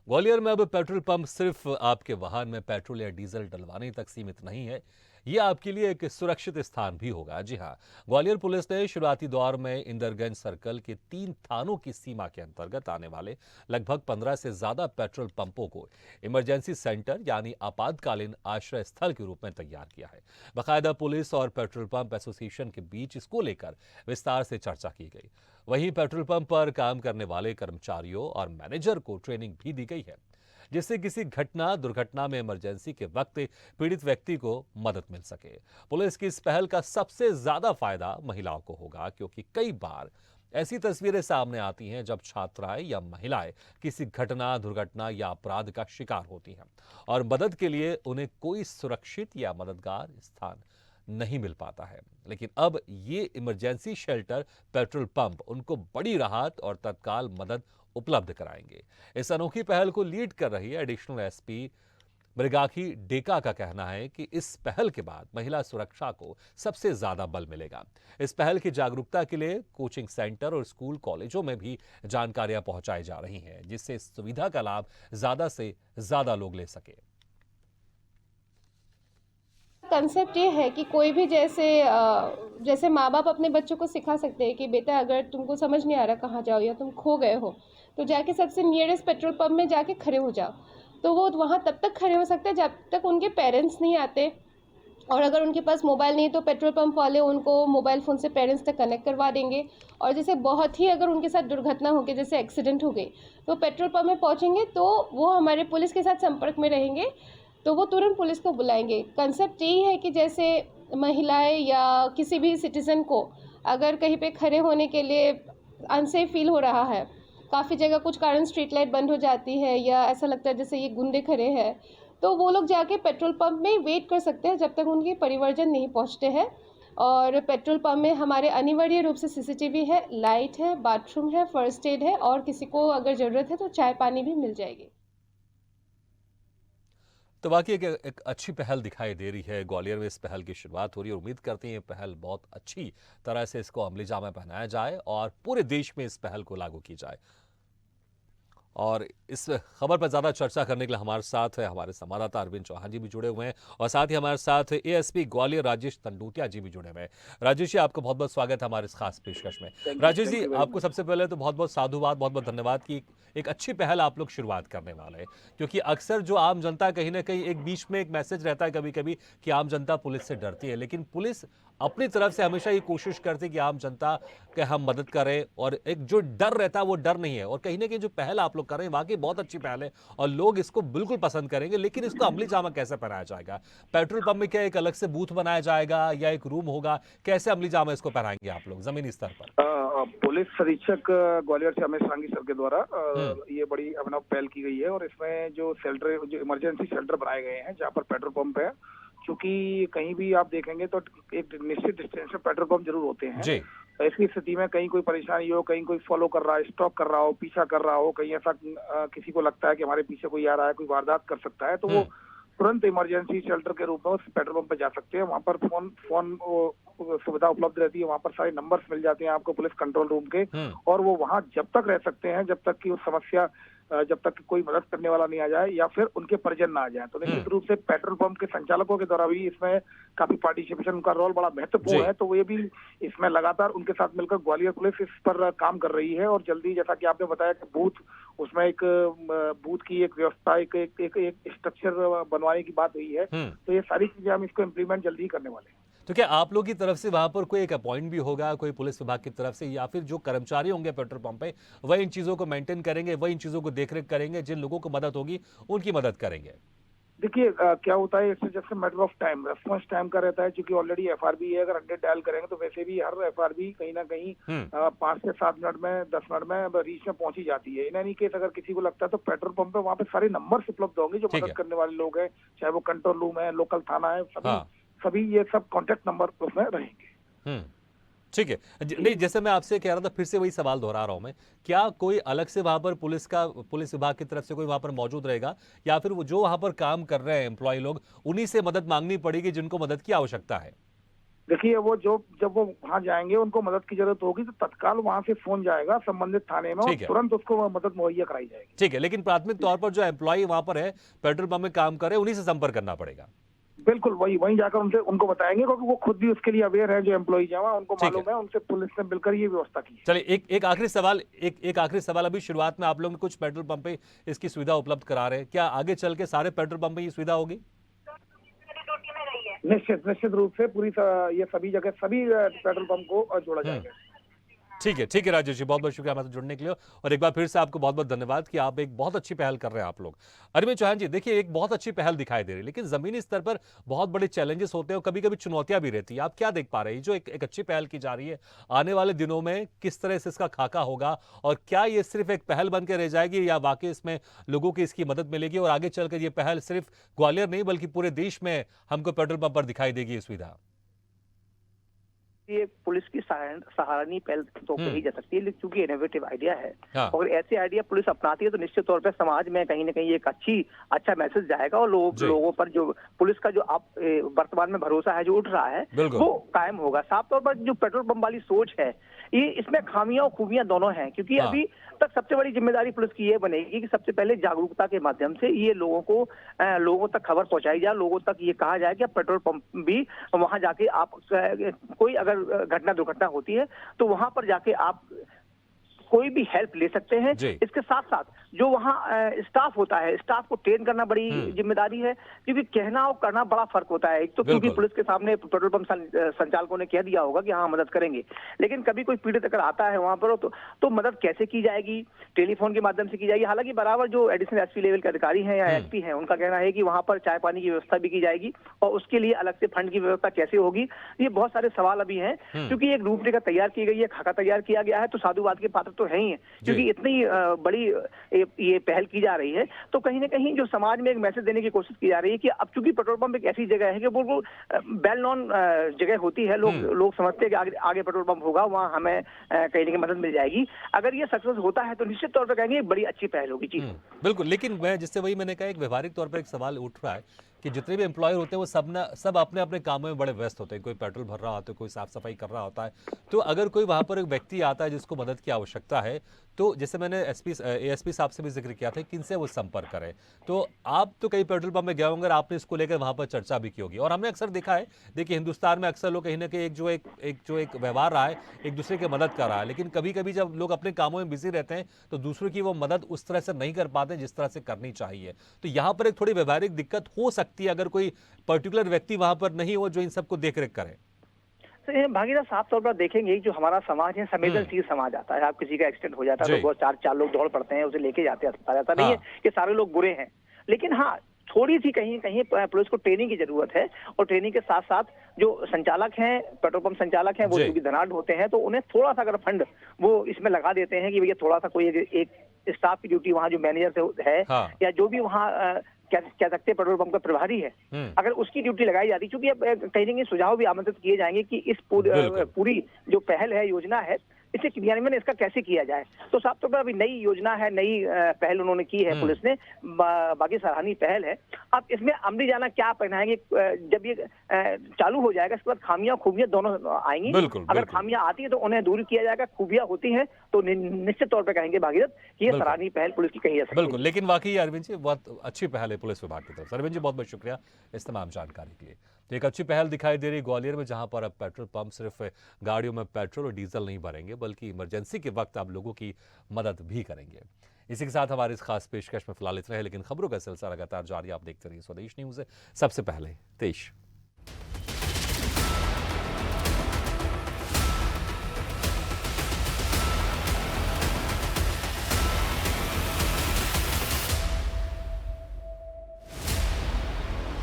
ग्वालियर में अब petrol pump सिर्फ आपके वाहन में पेट्रोल या डीजल डलवाने तक सीमित नहीं है। ये आपके लिए एक सुरक्षित स्थान भी होगा। जी हाँ, ग्वालियर पुलिस ने शुरुआती दौर में इंदरगंज सर्कल के 3 थानों की सीमा के अंतर्गत आने वाले लगभग 15 से ज्यादा पेट्रोल पंपों को इमरजेंसी सेंटर यानी आपातकालीन आश्रय स्थल के रूप में तैयार किया है। बाकायदा पुलिस और पेट्रोल पंप एसोसिएशन के बीच इसको लेकर विस्तार से चर्चा की गई। वहीं पेट्रोल पंप पर काम करने वाले कर्मचारियों और मैनेजर को ट्रेनिंग भी दी गई है, जिससे किसी घटना दुर्घटना में इमरजेंसी के वक्त पीड़ित व्यक्ति को मदद मिल सके। पुलिस की इस पहल का सबसे ज्यादा फायदा महिलाओं को होगा, क्योंकि कई बार ऐसी तस्वीरें सामने आती हैं जब छात्राएं या महिलाएं किसी घटना दुर्घटना या अपराध का शिकार होती हैं और मदद के लिए उन्हें कोई सुरक्षित या मददगार स्थान नहीं मिल पाता है। लेकिन अब ये इमरजेंसी शेल्टर पेट्रोल पंप उनको बड़ी राहत और तत्काल मदद उपलब्ध कराएंगे। इस अनोखी पहल को लीड कर रही एडिशनल एसपी मृगाखी डेका का कहना है कि इस पहल के बाद महिला सुरक्षा को सबसे ज्यादा बल मिलेगा। इस पहल की जागरूकता के लिए कोचिंग सेंटर और स्कूल कॉलेजों में भी जानकारियां पहुंचाई जा रही हैं, जिससे इस सुविधा का लाभ ज्यादा से ज्यादा लोग ले सके। कंसेप्ट ये है कि कोई भी जैसे माँ बाप अपने बच्चों को सिखा सकते हैं कि बेटा अगर तुमको समझ नहीं आ रहा कहाँ जाओ या तुम खो गए हो तो जाके सबसे नियरेस्ट पेट्रोल पंप में जाके खड़े हो जाओ। तो वो वहाँ तब तक खड़े हो सकते हैं जब तक उनके पेरेंट्स नहीं आते, और अगर उनके पास मोबाइल नहीं तो पेट्रोल पंप वाले उनको मोबाइल फ़ोन से पेरेंट्स तक कनेक्ट करवा देंगे। और जैसे बहुत ही अगर उनके साथ दुर्घटना हो गई, जैसे एक्सीडेंट हो गई, तो पेट्रोल पंप में पहुँचेंगे तो वो हमारे पुलिस के साथ संपर्क में रहेंगे, तो वो तुरंत पुलिस को बुलाएंगे। कंसेप्ट यही है कि जैसे महिलाएं या किसी भी सिटीज़न को अगर कहीं पे खड़े होने के लिए अनसेफ फील हो रहा है, काफ़ी जगह कुछ कारण स्ट्रीट लाइट बंद हो जाती है या ऐसा लगता है जैसे ये गुंडे खड़े हैं, तो वो लोग जाके पेट्रोल पंप में वेट कर सकते हैं जब तक उनके परिवारजन नहीं पहुंचते हैं। और पेट्रोल पंप में हमारे अनिवार्य रूप से सीसीटीवी है, लाइट है, बाथरूम है, फर्स्ट एड है, और किसी को अगर ज़रूरत है तो चाय पानी भी मिल जाएगी। तो वाकई एक अच्छी पहल दिखाई दे रही है। ग्वालियर में इस पहल की शुरुआत हो रही है। उम्मीद करते हैं ये पहल बहुत अच्छी तरह से इसको अमली जामा पहनाया जाए और पूरे देश में इस पहल को लागू की जाए। और इस खबर पर ज़्यादा चर्चा करने के लिए हमारे साथ है हमारे संवाददाता अरविंद चौहान जी भी जुड़े हुए हैं, और साथ ही हमारे साथ एएसपी ग्वालियर राजेश तंडूतिया जी भी जुड़े हुए हैं। राजेश जी, आपका बहुत बहुत स्वागत है हमारे इस खास पेशकश में। राजेश जी, आपको सबसे पहले तो बहुत बहुत साधुवाद, बहुत बहुत धन्यवाद कि एक अच्छी पहल आप लोग शुरुआत करने वाले हैं, क्योंकि अक्सर जो आम जनता कहीं ना कहीं एक बीच में एक मैसेज रहता है कभी कभी कि आम जनता पुलिस से डरती है, लेकिन पुलिस अपनी तरफ से हमेशा ये कोशिश करती है कि आम जनता के हम मदद करें, और एक जो डर रहता है वो डर नहीं है। और कहीं ना कहीं जो पहल आप लोग कर रहे हैं वाकई बहुत अच्छी पहल है और लोग इसको बिल्कुल पसंद करेंगे, लेकिन इसको अमली जामा कैसे पहनाया जाएगा? पेट्रोल पंप में क्या एक अलग से बूथ बनाया जाएगा या एक रूम होगा? कैसे अमली जामा इसको पहनाएंगे आप लोग जमीनी स्तर पर? पुलिस अधीक्षक ग्वालियर से अमित सांगी सर के द्वारा हम्म। ये बड़ी अभिनव पहल की गई है, और इसमें जो शेल्टर, जो इमरजेंसी शेल्टर बनाए गए हैं जहाँ पर पेट्रोल पंप है, क्योंकि कहीं भी आप देखेंगे तो एक निश्चित डिस्टेंस पे पेट्रोल पंप जरूर होते हैं। जी। ऐसी स्थिति में कहीं कोई परेशानी हो, कहीं कोई फॉलो कर रहा है, स्टॉप कर रहा हो, पीछा कर रहा हो, कहीं ऐसा किसी को लगता है कि हमारे पीछे कोई आ रहा है, कोई वारदात कर सकता है, तो वो तुरंत इमरजेंसी शेल्टर के रूप में उस पेट्रोल पंप पे जा सकते हैं। वहाँ पर फोन सुविधा उपलब्ध रहती है, वहाँ पर सारे नंबर्स मिल जाते हैं आपको पुलिस कंट्रोल रूम के, और वो वहाँ जब तक रह सकते हैं जब तक कि उस समस्या जब तक कोई मदद करने वाला नहीं आ जाए या फिर उनके परिजन ना आ जाए। तो निश्चित रूप से पेट्रोल पंप के संचालकों के द्वारा भी इसमें काफी पार्टिसिपेशन, उनका रोल बड़ा महत्वपूर्ण है, तो ये भी इसमें लगातार उनके साथ मिलकर ग्वालियर पुलिस इस पर काम कर रही है। और जल्दी, जैसा कि आपने बताया कि बूथ, उसमें एक बूथ की एक व्यवस्था, एक स्ट्रक्चर बनवाने की बात हुई है, तो ये सारी चीजें हम इसको इम्प्लीमेंट जल्दी ही करने वाले हैं। तो क्या आप लोग की तरफ से वहां पर कोई एक अपॉइंट भी होगा, कोई पुलिस विभाग की तरफ से, या फिर जो कर्मचारी होंगे पेट्रोल पंप पे वह इन चीजों को मेंटेन करेंगे, वह इन चीजों को देखरेख करेंगे, जिन लोगों को मदद होगी उनकी मदद करेंगे? देखिए, क्या होता है, इससे जैसे matter of time, response time का रहता है, क्योंकि ऑलरेडी एफआरबी है। अगर 100 डायल करेंगे तो वैसे भी हर एफआरबी कहीं ना कहीं 5 से 7 मिनट में, 10 मिनट में रीच में पहुंची जाती है। इन एनी केस अगर किसी को लगता है तो पेट्रोल पंप पे वहाँ पे सारे नंबर्स उपलब्ध होंगे जो मदद करने वाले लोग हैं, चाहे वो कंट्रोल रूम है, लोकल थाना है, सभी ये सब कॉन्टेक्ट नंबर उसमें रहेंगे। ठीक है। नहीं, जैसे मैं आपसे कह रहा था, फिर से वही सवाल दोहरा रहा हूं मैं, क्या कोई अलग से वहां पर पुलिस विभाग की तरफ से कोई वहां पर मौजूद रहेगा, या फिर वो जो वहां पर काम कर रहे हैं एम्प्लॉय लोग, उन्हीं से मदद मांगनी पड़ेगी जिनको मदद की आवश्यकता है? देखिए वो जब वो वहाँ जाएंगे उनको मदद की जरूरत होगी तो तत्काल वहाँ से फोन जाएगा संबंधित थाने में और ठीक है। तुरंत उसको वो मदद मुहैया कराई जाएगी। ठीक है, लेकिन प्राथमिक तौर पर जो एम्प्लॉय वहां पर है, पेट्रोल पंप में काम करे, उन्हीं से संपर्क करना पड़ेगा। बिल्कुल वहीं जाकर उनको बताएंगे, क्योंकि वो खुद भी उसके लिए अवेयर है, जो एम्प्लॉइज है वहाँ उनको ठीक मालूम है, उनसे पुलिस ने मिलकर ये व्यवस्था की है। चलिए एक आखिरी सवाल अभी शुरुआत में आप लोग ने कुछ पेट्रोल पंप पे इसकी सुविधा उपलब्ध करा रहे हैं, क्या आगे चल के सारे पेट्रोल पंप में ये सुविधा होगी? निश्चित रूप से ये सभी जगह सभी पेट्रोल पंप को जोड़ा जाएगा। ठीक है राजेश जी, बहुत बहुत शुक्रिया हमारे साथ जुड़ने के लिए, और एक बार फिर से आपको बहुत बहुत धन्यवाद कि आप एक बहुत अच्छी पहल कर रहे हैं आप लोग। अरविंद चौहान जी, देखिए एक बहुत अच्छी पहल दिखाई दे रही है, लेकिन जमीनी स्तर पर बहुत बड़े चैलेंजेस होते हैं और कभी कभी चुनौतियां भी रहती है। आप क्या देख पा रहे हैं जो एक अच्छी पहल की जा रही है, आने वाले दिनों में किस तरह से इसका खाका होगा, और क्या ये सिर्फ एक पहल बन के रह जाएगी या वाकई इसमें लोगों की इसकी मदद मिलेगी और आगे चलकर ये पहल सिर्फ ग्वालियर नहीं बल्कि पूरे देश में हमको पेट्रोल पंप पर दिखाई देगी ये सुविधा? ये पुलिस की सराहनीय पहल तो कही जा सकती है, लेकिन चूंकि इनोवेटिव आइडिया है, हाँ। और ऐसे आइडिया पुलिस अपनाती है तो निश्चित तौर पर समाज में कहीं ना कहीं एक अच्छा मैसेज जाएगा और लोगों पर जो पुलिस का जो वर्तमान में भरोसा है जो उठ रहा है वो कायम होगा। साफ तौर पर जो पेट्रोल पंप वाली सोच है, ये इसमें खामियां और खूबियां दोनों हैं, क्योंकि हाँ। अभी तक सबसे बड़ी जिम्मेदारी पुलिस की ये बनेगी कि सबसे पहले जागरूकता के माध्यम से ये लोगों तक खबर पहुंचाई जाए, लोगों तक ये कहा जाए कि पेट्रोल पंप भी वहां जाके आप कोई अगर दुर्घटना होती है तो वहां पर जाके आप कोई भी हेल्प ले सकते हैं। इसके साथ साथ जो वहाँ स्टाफ होता है, स्टाफ को ट्रेन करना बड़ी जिम्मेदारी है, क्योंकि कहना और करना बड़ा फर्क होता है। एक तो क्योंकि पुलिस के सामने पेट्रोल पंप संचालकों ने कह दिया होगा कि हाँ मदद करेंगे, लेकिन कभी कोई पीड़ित अगर आता है वहां पर तो मदद कैसे की जाएगी? टेलीफोन के माध्यम से की जाएगी। हालांकि बराबर जो एडिशनल एसपी लेवल के अधिकारी हैं या एसपी हैं, उनका कहना है कि वहां पर चाय पानी की व्यवस्था भी की जाएगी और उसके लिए अलग से फंड की व्यवस्था कैसे होगी। ये बहुत सारे सवाल अभी हैं, क्योंकि एक रूपरेखा तैयार की गई है, खाका तैयार किया गया है, तो साधुवाद के पात्र तो है ही है, क्योंकि इतनी बड़ी ये पहल की जा रही है। तो कहीं ना कहीं जो समाज में एक मैसेज देने की कोशिश की जा रही है कि अब चूंकि पेट्रोल पंप एक ऐसी जगह है कि बिल्कुल वेल नॉन जगह होती है, लोग समझते हैं कि आगे पेट्रोल पंप होगा, वहां हमें कहीं ना कहीं मदद मिल जाएगी। अगर ये सक्सेस होता है तो निश्चित तौर पर कहेंगे बड़ी अच्छी पहल होगी। जी बिल्कुल, लेकिन मैंने कहा एक व्यवहारिक तौर पर एक सवाल उठ रहा है कि जितने भी एम्प्लॉयर होते हैं वो सब अपने अपने कामों में बड़े व्यस्त होते हैं। कोई पेट्रोल भर रहा होता है, कोई साफ सफाई कर रहा होता है। तो अगर कोई वहां पर एक व्यक्ति आता है जिसको मदद की आवश्यकता है, तो जैसे मैंने एएसपी साहब से भी जिक्र किया था किनसे वो संपर्क करें, तो आप तो कई पेट्रोल पंप में गए होंगे, आपने इसको लेकर वहां पर चर्चा भी की होगी। और हमने अक्सर देखा है, देखिए हिंदुस्तान में अक्सर लोग कहीं ना कहीं एक व्यवहार रहा है, एक दूसरे की मदद कर रहा है, लेकिन कभी कभी जब लोग अपने कामों में बिजी रहते हैं तो दूसरों की वो मदद उस तरह से नहीं कर पाते जिस तरह से करनी चाहिए। तो यहाँ पर एक थोड़ी व्यवहारिक दिक्कत हो सकती है अगर कोई पर्टिकुलर व्यक्ति वहां पर नहीं हो जो इन सबको देख रेख करे। भागीदार साफ तौर पर देखेंगे जो हमारा समाज है संवेदनशील समाज आता है। आप किसी का एक्सीडेंट हो जाता है तो बहुत चार लोग दौड़ पड़ते हैं, उसे लेके जाते हैं अस्पताल। ऐसा नहीं है कि सारे लोग बुरे हैं, लेकिन हाँ थोड़ी सी कहीं कहीं पुलिस को ट्रेनिंग की जरूरत है। और ट्रेनिंग के साथ साथ जो संचालक हैं, पेट्रोल पंप संचालक हैं, वो जो भी धनाढ़ होते हैं, तो उन्हें थोड़ा सा अगर फंड वो इसमें लगा देते हैं कि भैया थोड़ा सा कोई एक स्टाफ की ड्यूटी वहाँ जो मैनेजर है या जो भी वहाँ कह सकते हैं पेट्रोल पंप का प्रभारी है, अगर उसकी ड्यूटी लगाई जाती, क्योंकि अब कहीं ना कहीं सुझाव भी आमंत्रित किए जाएंगे कि इस पूरी जो पहल है, योजना है, इसे क्रियान्वयन इसका कैसे किया जाए। तो साफ तौर पर अभी नई योजना है, नई पहल उन्होंने की है पुलिस ने, बाकी सराहनीय पहल है। अब इसमें अमली जाना क्या पहनाएंगे, जब ये चालू हो जाएगा इसके बाद खामियां खूबियां दोनों आएंगी। अगर खामियां आती है तो उन्हें दूर किया जाएगा, खूबियां होती हैं तो निश्चित तौर पर कहेंगे भागीरथ कि ये सराहनीय पहल पुलिस की कही है। बिल्कुल, लेकिन वाकई अरविंद जी बहुत अच्छी पहल है पुलिस विभाग की तरफ से। अरविंद जी बहुत बहुत शुक्रिया इस तमाम जानकारी के लिए। तो एक अच्छी पहल दिखाई दे रही ग्वालियर में, जहां पर अब पेट्रोल पंप सिर्फ गाड़ियों में पेट्रोल और डीजल नहीं भरेंगे बल्कि इमरजेंसी के वक्त आप लोगों की मदद भी करेंगे। इसी के साथ हमारे इस खास पेशकश में फिलहाल इतना है, लेकिन खबरों का सिलसिला लगातार जारी। आप देखते रहिए स्वदेश न्यूज़। सबसे पहले देश।